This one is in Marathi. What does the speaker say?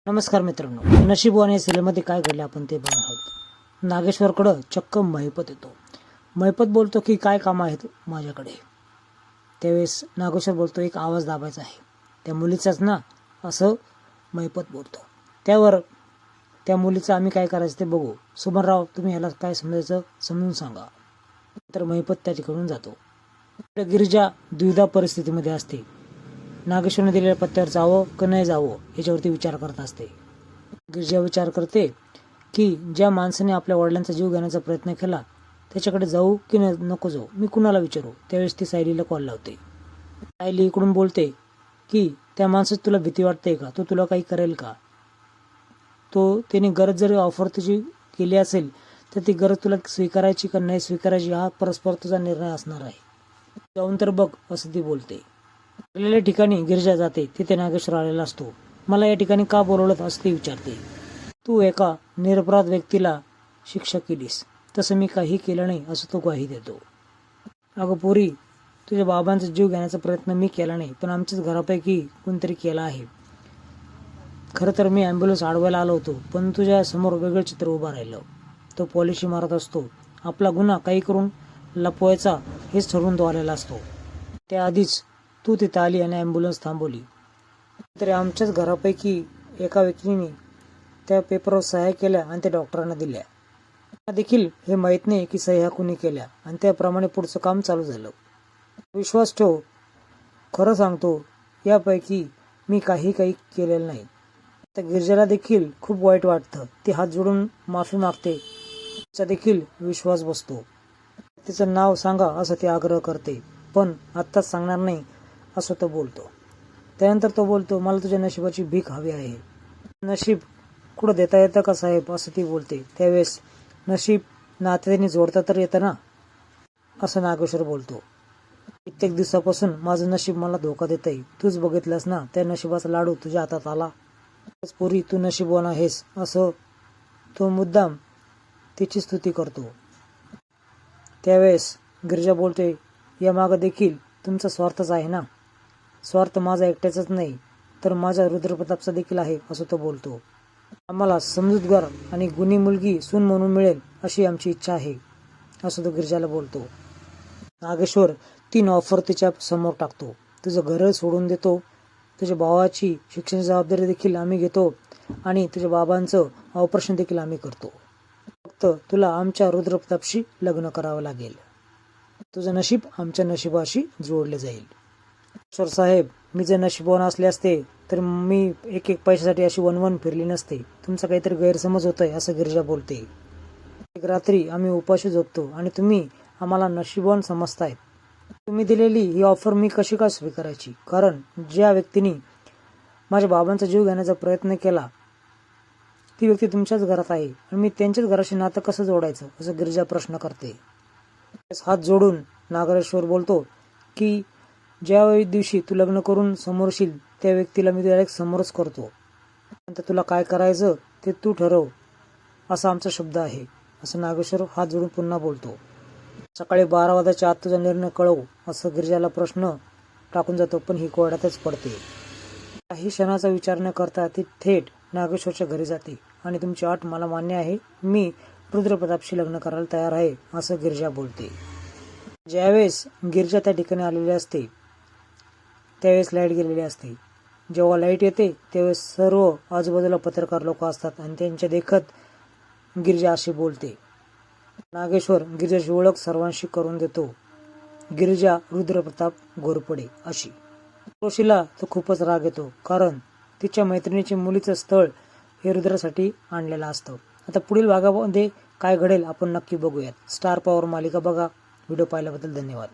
नमस्कार मित्रांनो, नशीबवान या सिरियलमध्ये काय घडले आपण ते बघणार आहोत. नागेश्वरकडं चक्क महिपत येतो. महिपत बोलतो की काय काम आहेत माझ्याकडे. त्यावेळेस नागेश्वर बोलतो एक आवाज दाबायचा आहे, त्या मुलीचाच ना, असं महिपत बोलतो. त्यावर त्या मुलीचं आम्ही काय करायचं ते बघू. सुमनराव, तुम्ही ह्याला काय समजायचं समजून सांगा. तर महिपत त्या ठिकाणून जातो. गिरिजा द्विधा परिस्थितीमध्ये असते. नागेश्वरने दिलेल्या पत्त्यावर जावं की नाही जावं याच्यावरती विचार करत असते. गिरिजा विचार करते की ज्या माणसाने आपल्या वडिलांचा जीव घेण्याचा प्रयत्न केला त्याच्याकडे जाऊ की नको जाऊ, मी कुणाला विचारू. त्यावेळेस ती सायलीला कॉल लावते. सायली इकडून बोलते की त्या माणसाची तुला भीती वाटते का, तो तुला काही करेल का, तो त्याने गरज जरी ऑफर तुझी केली असेल तर ती गरज तुला स्वीकारायची का नाही स्वीकारायची हा परस्पर तुझा निर्णय असणार आहे, जाऊन तर बघ, असं ती बोलते. ठरलेल्या ठिकाणी गिरिजा जाते. तिथे नागेश्वर आलेला असतो. मला या ठिकाणी का बोलवलं असं ती विचारते. तू एका निरपराध व्यक्तीला शिक्षा केलीस, तसं मी काही केलं नाही असं तो ग्वाही देतो. अगं पोरी, तुझ्या बाबांचा जीव घेण्याचा प्रयत्न मी केला नाही, पण आमच्याच घरापैकी कोणतरी केला आहे. खरं तर मी ॲम्ब्युलन्स अडवायला आलो होतो, पण तुझ्या समोर वेगळं चित्र उभं राहिलं. तो पॉलिशी मारत असतो. आपला गुन्हा काही करून लपवायचा हेच ठरवून तो आलेला असतो. त्याआधीच तू तिथं आली आणि ॲम्ब्युलन्स थांबवली. तरी आमच्याच घरापैकी एका व्यक्तीने त्या पेपरवर सह्या केल्या आणि त्या डॉक्टरांना दिल्या. त्यांना देखील हे माहीत नाही की सह्या कुणी केल्या, आणि त्याप्रमाणे पुढचं काम चालू झालं. विश्वास ठेव, खरं सांगतो, यापैकी मी काही केलेलं नाही. त्या गिरिजाला देखील खूप वाईट वाटतं. ती हात जोडून माफी मागते. तिचा देखील विश्वास बसतो. तिचं नाव सांगा असं ती आग्रह करते, पण आत्ताच सांगणार नाही असं तो बोलतो. त्यानंतर तो बोलतो, मला तुझ्या नशिबाची भीक हवी आहे. नशीब कुठं देता येतं का साहेब, असं ती बोलते. त्यावेळेस नशीब नात्याने जोडता तर येतं ना, असं नागेश्वर बोलतो. कित्येक दिवसापासून माझं नशीब मला धोका देत आहे. तूच बघितलंस ना, त्या नशिबाचा लाडू तुझ्या हातात आला. पुरी, तू नशीबवान आहेस, असं तो मुद्दाम तिची स्तुती करतो. त्यावेळेस गिरिजा बोलते, यामागं देखील तुमचा स्वार्थच आहे ना. स्वार्थ माझा एकट्याचाच नाही, तर माझ्या रुद्रप्रतापचा देखील आहे, असं तो बोलतो. आम्हाला समजूतगार आणि गुणी मुलगी सून म्हणून मिळेल अशी आमची इच्छा आहे, असं तो गिरिजाला बोलतो. नागेश्वर 3 ऑफर तिच्या समोर टाकतो. तुझं घर सोडून देतो, तुझ्या भावाची शिक्षणाची जबाबदारी देखील आम्ही घेतो, आणि तुझ्या बाबांचं ऑपरेशन देखील आम्ही करतो. फक्त तुला आमच्या रुद्रप्रतापशी लग्न करावं लागेल. तुझं नशीब आमच्या नशिबाशी जोडले जाईल. ईश्वर साहेब, मी जर नशीबवान असले असते तर मी एक पैशासाठी अशी वनवन फिरली नसते. तुमचा काहीतरी गैरसमज होतोय, असं गिरिजा बोलते. एक रात्री आम्ही उपाशी झोपतो आणि तुम्ही आम्हाला नशीबवान समजतायत. तुम्ही दिलेली ही ऑफर मी कशी काय स्वीकारायची, कारण ज्या व्यक्तीने माझ्या बाबांचा जीव घेण्याचा प्रयत्न केला ती व्यक्ती तुमच्याच घरात आहे, आणि मी त्यांच्याच घराशी नातं कसं जोडायचं, असं गिरिजा प्रश्न करते. हात जोडून नागेश्वर बोलतो की ज्या दिवशी तू लग्न करून समोर येशील त्या व्यक्तीला मी डायरेक्ट समोरच करतो. नंतर तुला काय करायचं ते तू ठरव, असा आमचा शब्द आहे, असं नागेश्वर हात जोडून पुन्हा बोलतो. सकाळी 12 वाजताच्या आत तुझा निर्णय कळव, असं गिरिजाला प्रश्न टाकून जातो, पण ही कोर्टातच पडते. काही क्षणाचा विचार न करता ती थेट नागेश्वरच्या घरी जाते. आणि तुमची अट मला मान्य आहे, मी रुद्रप्रतापशी लग्न करायला तयार आहे, असं गिरिजा बोलते. ज्यावेळेस गिरिजा त्या ठिकाणी आलेली असते त्यावेळेस लाईट गेलेली असते. जेव्हा लाईट येते त्यावेळेस सर्व आजूबाजूला पत्रकार लोक असतात, आणि त्यांच्या देखत गिरिजा अशी बोलते. नागेश्वर गिरिजाची ओळख सर्वांशी करून देतो. गिरिजा रुद्रप्रताप घोरपडे अशी. ऋषीला तो खूपच राग येतो, कारण तिच्या मैत्रिणीच्या मुलीचं स्थळ हे रुद्रासाठी आणलेलं असतं. आता पुढील भागामध्ये काय घडेल आपण नक्की बघूयात. स्टार पॉवर मालिका बघा. व्हिडिओ पाहिल्याबद्दल धन्यवाद.